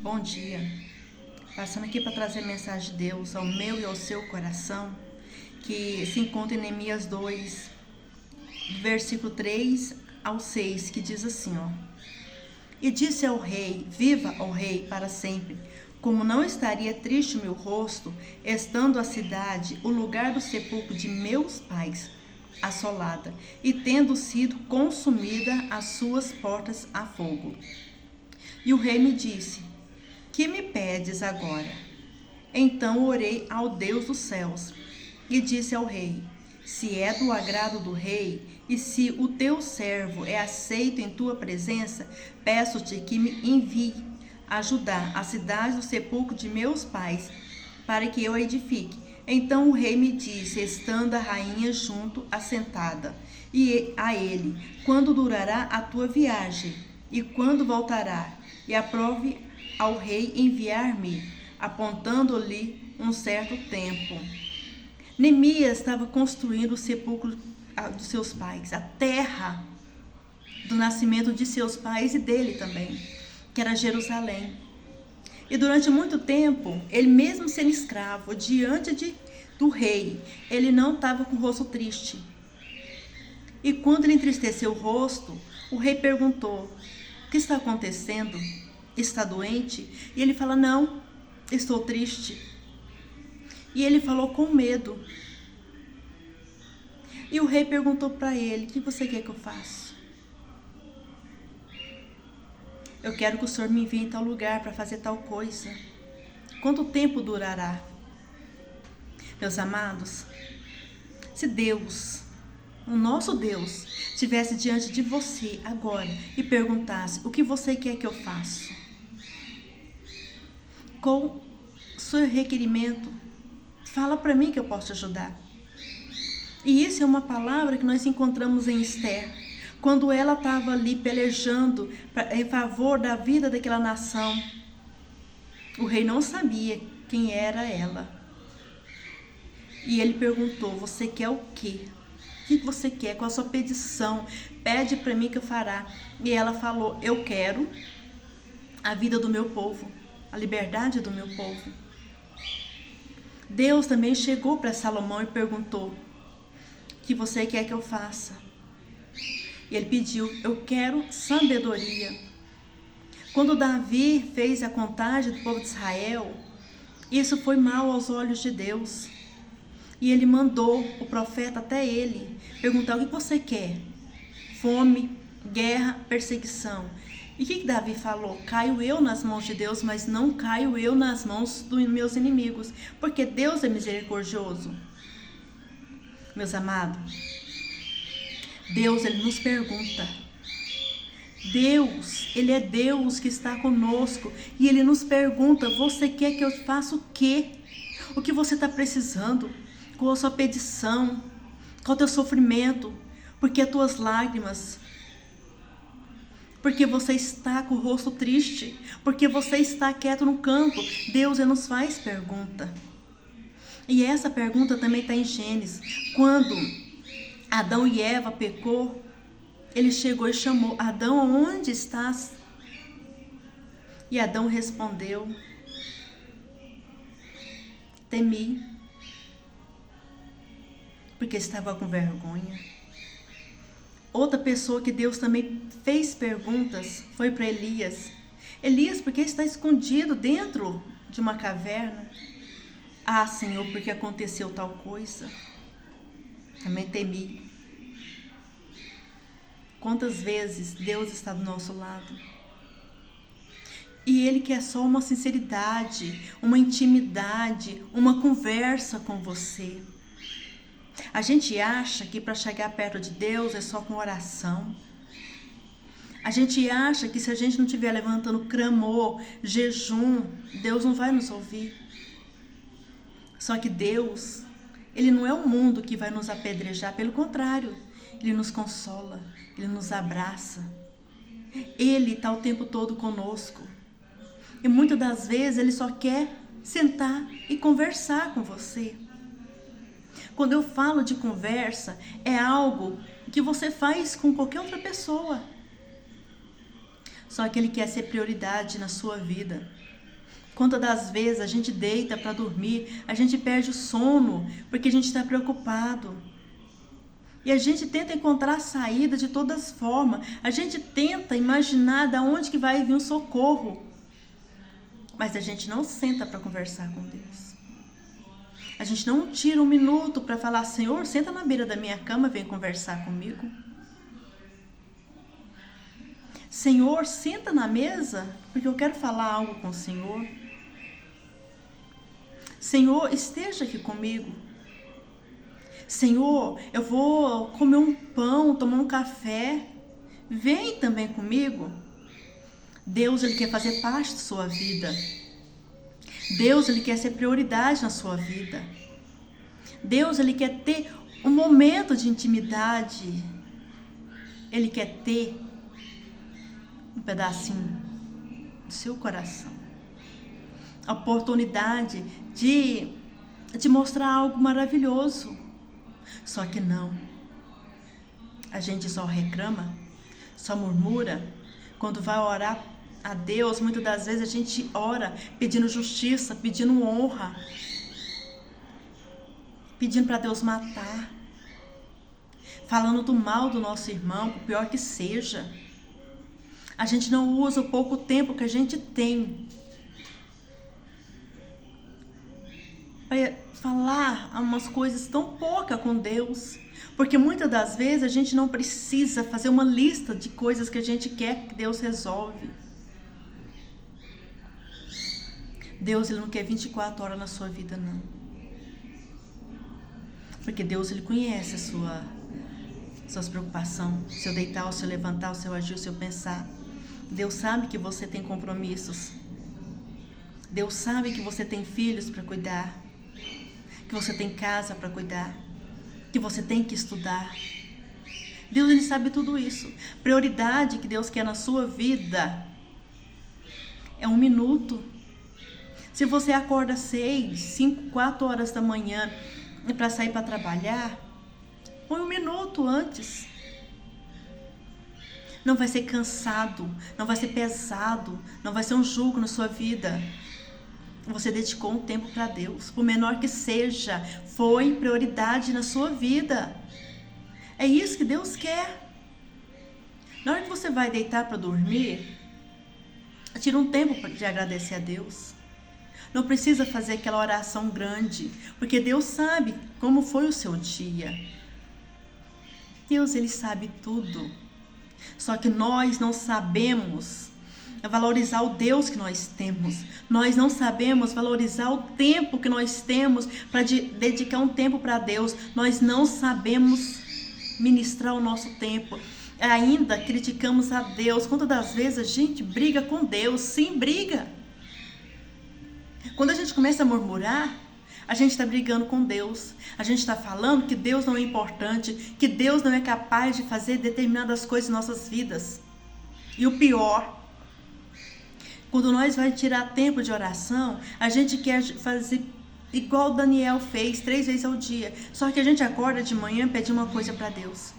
Bom dia. Passando aqui para trazer a mensagem de Deus ao meu e ao seu coração, que se encontra em Neemias 2, versículo 3 ao 6, que diz assim, ó. E disse ao rei, viva, ó rei, para sempre. Como não estaria triste o meu rosto, estando a cidade, o lugar do sepulcro de meus pais, assolada, e tendo sido consumida as suas portas a fogo. E o rei me disse, que me pedes agora? Então orei ao Deus dos céus e disse ao rei, se é do agrado do rei e se o teu servo é aceito em tua presença, peço-te que me envie ajudar a cidade do sepulcro de meus pais, para que eu a edifique. Então o rei me disse, estando a rainha junto, assentada, e a ele, quando durará a tua viagem, e quando voltará? E aprove ao rei enviar-me, apontando-lhe um certo tempo. Neemias estava construindo o sepulcro dos seus pais, a terra do nascimento de seus pais e dele também, que era Jerusalém. E durante muito tempo, ele mesmo sendo escravo, diante do rei, ele não estava com o rosto triste. E quando ele entristeceu o rosto, o rei perguntou, o que está acontecendo? Está doente? E ele fala, não, estou triste. E ele falou com medo. E o rei perguntou para ele, o que você quer que eu faça? Eu quero que o senhor me envie em tal lugar para fazer tal coisa. Quanto tempo durará? Meus amados, se Deus, o nosso Deus, estivesse diante de você agora e perguntasse, o que você quer que eu faça? Qual o seu requerimento? Fala para mim que eu posso te ajudar. E isso é uma palavra que nós encontramos em Esther, quando ela estava ali pelejando em favor da vida daquela nação. O rei não sabia quem era ela. E ele perguntou, você quer o quê? O que você quer? Qual a sua petição? Pede para mim que eu fará. E ela falou, eu quero a vida do meu povo, a liberdade do meu povo. Deus também chegou para Salomão e perguntou, o que você quer que eu faça? E ele pediu, eu quero sabedoria. Quando Davi fez a contagem do povo de Israel, isso foi mal aos olhos de Deus. E ele mandou o profeta até ele perguntar, o que você quer? Fome, guerra, perseguição. E o que Davi falou? Caio eu nas mãos de Deus, mas não caio eu nas mãos dos meus inimigos, porque Deus é misericordioso. Meus amados, Deus, ele nos pergunta. Deus, ele é Deus que está conosco e ele nos pergunta, você quer que eu faça o quê? O que você está precisando? Qual a sua petição? Qual o teu sofrimento? Por que as tuas lágrimas? Porque você está com o rosto triste? Porque você está quieto no canto? Deus ele nos faz pergunta. E essa pergunta também está em Gênesis. Quando Adão e Eva pecou, ele chegou e chamou, Adão, onde estás? E Adão respondeu, temi, porque estava com vergonha. Outra pessoa que Deus também fez perguntas foi para Elias. Elias, por que está escondido dentro de uma caverna? Ah, Senhor, porque aconteceu tal coisa. Também temi. Quantas vezes Deus está do nosso lado? E Ele quer só uma sinceridade, uma intimidade, uma conversa com você. A gente acha que para chegar perto de Deus é só com oração. A gente acha que se a gente não estiver levantando clamor, jejum, Deus não vai nos ouvir. Só que Deus, Ele não é um mundo que vai nos apedrejar, pelo contrário, Ele nos consola, Ele nos abraça. Ele está o tempo todo conosco. E muitas das vezes Ele só quer sentar e conversar com você. Quando eu falo de conversa, é algo que você faz com qualquer outra pessoa. Só que Ele quer ser prioridade na sua vida. Quantas das vezes a gente deita para dormir, a gente perde o sono porque a gente está preocupado. E a gente tenta encontrar saída de todas as formas. A gente tenta imaginar de onde que vai vir um socorro. Mas a gente não senta para conversar com Deus. A gente não tira um minuto para falar: Senhor, senta na beira da minha cama, vem conversar comigo. Senhor, senta na mesa, porque eu quero falar algo com o Senhor. Senhor, esteja aqui comigo. Senhor, eu vou comer um pão, tomar um café. Vem também comigo. Deus, Ele quer fazer parte da sua vida. Deus, Ele quer ser prioridade na sua vida. Deus, Ele quer ter um momento de intimidade. Ele quer ter um pedacinho do seu coração. A oportunidade de mostrar algo maravilhoso. Só que não. A gente só reclama, só murmura. Quando vai orar a Deus, muitas das vezes a gente ora pedindo justiça, pedindo honra, pedindo para Deus matar, falando do mal do nosso irmão, por pior que seja. A gente não usa o pouco tempo que a gente tem para falar umas coisas tão poucas com Deus, porque muitas das vezes a gente não precisa fazer uma lista de coisas que a gente quer que Deus resolve. Deus, Ele não quer 24 horas na sua vida, não. Porque Deus, Ele conhece suas preocupações, seu deitar, o seu levantar, o seu agir, o seu pensar. Deus sabe que você tem compromissos. Deus sabe que você tem filhos para cuidar, que você tem casa para cuidar, que você tem que estudar. Deus, Ele sabe tudo isso. Prioridade que Deus quer na sua vida é 1 minuto. Se você acorda 6, 5, 4 horas da manhã para sair para trabalhar, põe 1 minuto antes. Não vai ser cansado, não vai ser pesado, não vai ser um jugo na sua vida. Você dedicou um tempo para Deus, por menor que seja, foi prioridade na sua vida. É isso que Deus quer. Na hora que você vai deitar para dormir, tira um tempo de agradecer a Deus. Não precisa fazer aquela oração grande, porque Deus sabe como foi o seu dia. Deus, Ele sabe tudo. Só que nós não sabemos valorizar o Deus que nós temos. Nós não sabemos valorizar o tempo que nós temos para dedicar um tempo para Deus. Nós não sabemos ministrar o nosso tempo. Ainda criticamos a Deus. Quantas das vezes a gente briga com Deus? Sim, briga. Quando a gente começa a murmurar, a gente está brigando com Deus. A gente está falando que Deus não é importante, que Deus não é capaz de fazer determinadas coisas em nossas vidas. E o pior, quando nós vamos tirar tempo de oração, a gente quer fazer igual Daniel fez 3 vezes ao dia. Só que a gente acorda de manhã e pede uma coisa para Deus.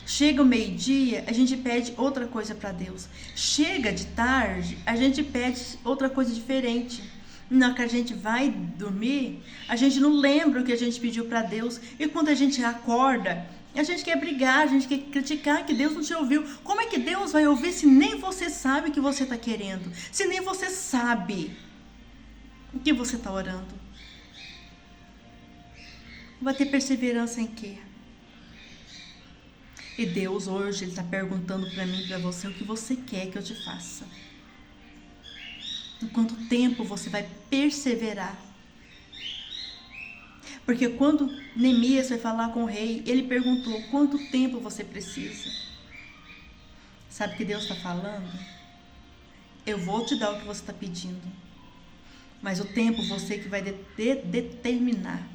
Chega o meio-dia, a gente pede outra coisa para Deus. Chega de tarde, a gente pede outra coisa diferente. Na hora que a gente vai dormir, a gente não lembra o que a gente pediu para Deus. E quando a gente acorda, a gente quer brigar, a gente quer criticar que Deus não te ouviu. Como é que Deus vai ouvir se nem você sabe o que você está querendo? Se nem você sabe o que você está orando? Vai ter perseverança em quê? E Deus hoje Ele está perguntando para mim e para você o que você quer que eu te faça. Em quanto tempo você vai perseverar? Porque quando Neemias foi falar com o rei, ele perguntou: quanto tempo você precisa? Sabe o que Deus está falando? Eu vou te dar o que você está pedindo, mas o tempo você que vai determinar.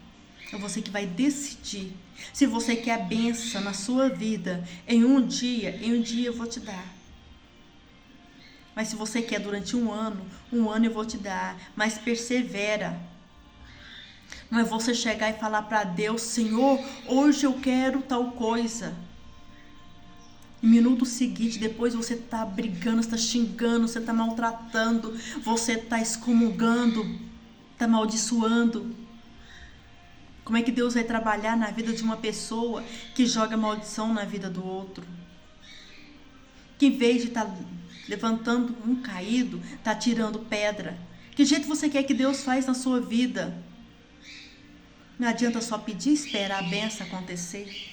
É você que vai decidir. Se você quer a bênção na sua vida, em um dia eu vou te dar. Mas se você quer durante um ano eu vou te dar. Mas persevera. Não é você chegar e falar para Deus: Senhor, hoje eu quero tal coisa. E minuto seguinte, depois você está brigando, está xingando, você está maltratando, você está excomungando, está amaldiçoando. Como é que Deus vai trabalhar na vida de uma pessoa que joga maldição na vida do outro? Que em vez de estar levantando um caído, está tirando pedra. Que jeito você quer que Deus faz na sua vida? Não adianta só pedir e esperar a bênção acontecer.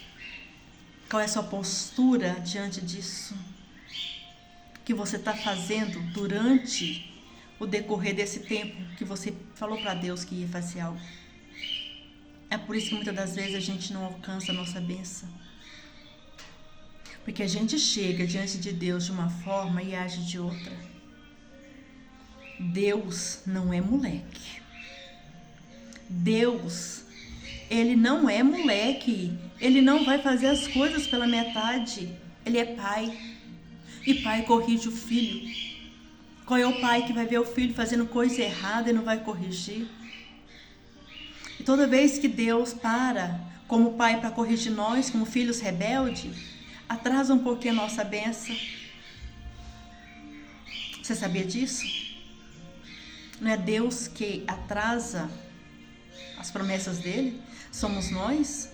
Qual é a sua postura diante disso? O que você está fazendo durante o decorrer desse tempo que você falou para Deus que ia fazer algo? É por isso que muitas das vezes a gente não alcança a nossa bênção. Porque a gente chega diante de Deus de uma forma e age de outra. Deus não é moleque. Deus, Ele não é moleque. Ele não vai fazer as coisas pela metade. Ele é pai. E pai corrige o filho. Qual é o pai que vai ver o filho fazendo coisa errada e não vai corrigir? E toda vez que Deus para como pai para corrigir nós, como filhos rebeldes, atrasa um pouquinho a nossa bênção. Você sabia disso? Não é Deus que atrasa as promessas dele? Somos nós?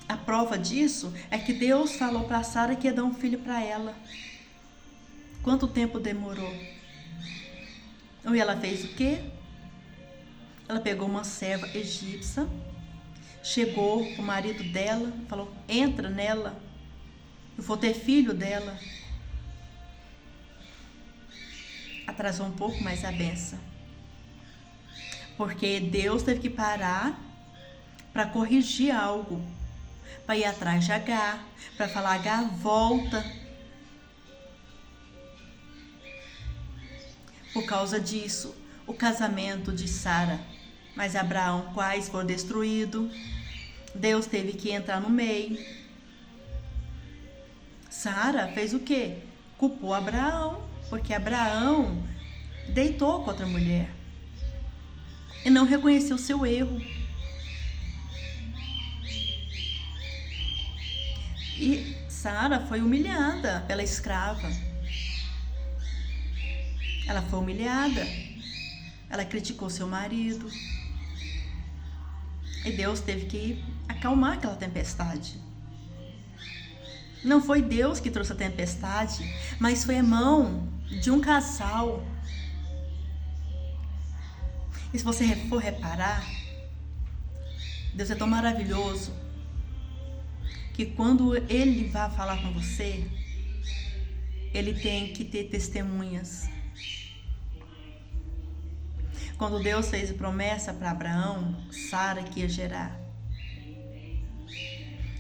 A prova disso é que Deus falou para Sara que ia dar um filho para ela. Quanto tempo demorou? E ela fez o quê? Ela pegou uma serva egípcia, chegou o marido dela, falou, entra nela, eu vou ter filho dela. Atrasou um pouco mais a benção. Porque Deus teve que parar para corrigir algo, para ir atrás de Agar, para falar, Agar, volta. Por causa disso, o casamento de Sara mas Abraão quase foi destruído. Deus teve que entrar no meio. Sara fez o quê? Culpou Abraão, porque Abraão deitou com outra mulher e não reconheceu seu erro. E Sara foi humilhada pela escrava. Ela foi humilhada. Ela criticou seu marido. E Deus teve que acalmar aquela tempestade. Não foi Deus que trouxe a tempestade, mas foi a mão de um casal. E se você for reparar, Deus é tão maravilhoso que quando Ele vai falar com você, Ele tem que ter testemunhas. Quando Deus fez promessa para Abraão, Sara que ia gerar.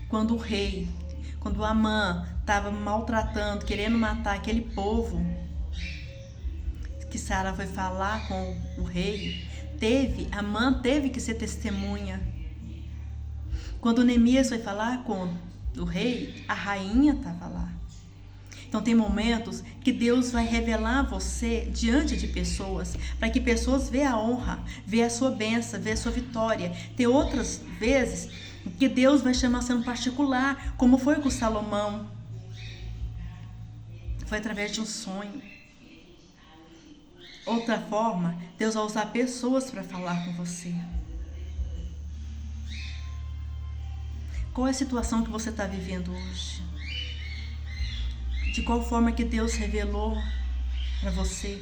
Quando o rei, quando Amã estava maltratando, querendo matar aquele povo, que Sara foi falar com o rei, Amã teve que ser testemunha. Quando Neemias foi falar com o rei, a rainha estava lá. Então tem momentos que Deus vai revelar você diante de pessoas, para que pessoas vejam a honra, vejam a sua bênção, vejam a sua vitória. Tem outras vezes que Deus vai chamar você no particular, como foi com Salomão. Foi através de um sonho. Outra forma, Deus vai usar pessoas para falar com você. Qual é a situação que você está vivendo hoje? De qual forma que Deus revelou para você?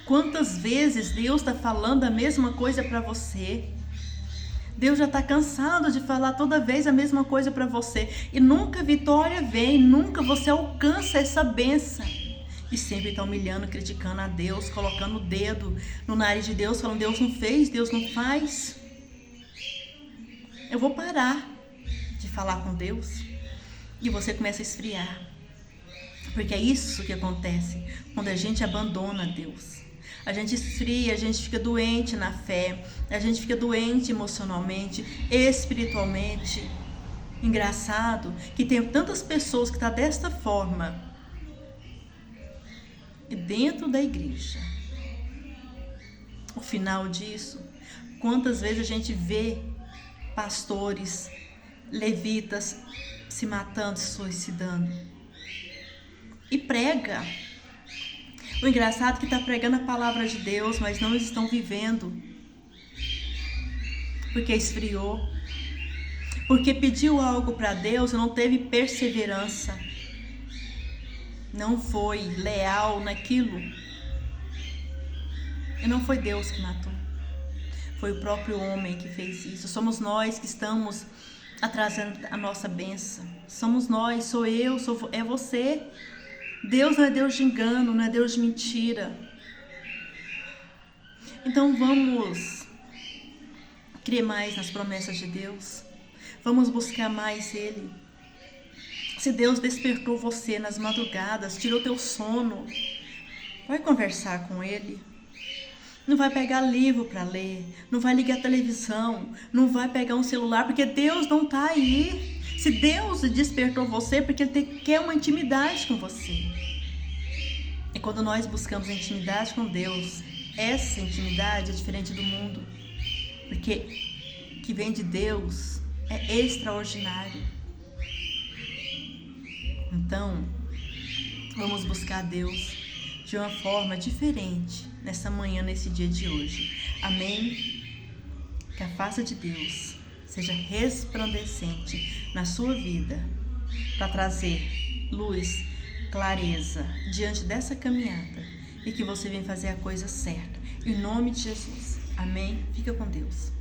Quantas vezes Deus está falando a mesma coisa para você? Deus já está cansado de falar toda vez a mesma coisa para você. E nunca a vitória vem, nunca você alcança essa bênção. E sempre está humilhando, criticando a Deus, colocando o dedo no nariz de Deus, falando, Deus não fez, Deus não faz. Eu vou parar de falar com Deus. E você começa a esfriar. Porque é isso que acontece quando a gente abandona Deus. A gente esfria, a gente fica doente na fé, a gente fica doente emocionalmente, espiritualmente. Engraçado que tem tantas pessoas que estão desta forma dentro da igreja. O final disso, quantas vezes a gente vê pastores, levitas, se matando, se suicidando. E prega. O engraçado é que está pregando a palavra de Deus, mas não estão vivendo. Porque esfriou. Porque pediu algo para Deus e não teve perseverança. Não foi leal naquilo. E não foi Deus que matou. Foi o próprio homem que fez isso. Somos nós que estamos atrasando a nossa bênção. Somos nós, sou eu, é você. Deus não é Deus de engano, não é Deus de mentira. Então vamos crer mais nas promessas de Deus. Vamos buscar mais Ele. Se Deus despertou você nas madrugadas, tirou teu sono, vai conversar com Ele. Não vai pegar livro para ler, não vai ligar a televisão, não vai pegar um celular, porque Deus não está aí. Se Deus despertou você, porque Ele quer uma intimidade com você. E quando nós buscamos a intimidade com Deus, essa intimidade é diferente do mundo, porque o que vem de Deus é extraordinário. Então, vamos buscar Deus de uma forma diferente nessa manhã, nesse dia de hoje. Amém? Que a face de Deus seja resplandecente na sua vida para trazer luz, clareza diante dessa caminhada e que você venha fazer a coisa certa. Em nome de Jesus. Amém? Fica com Deus.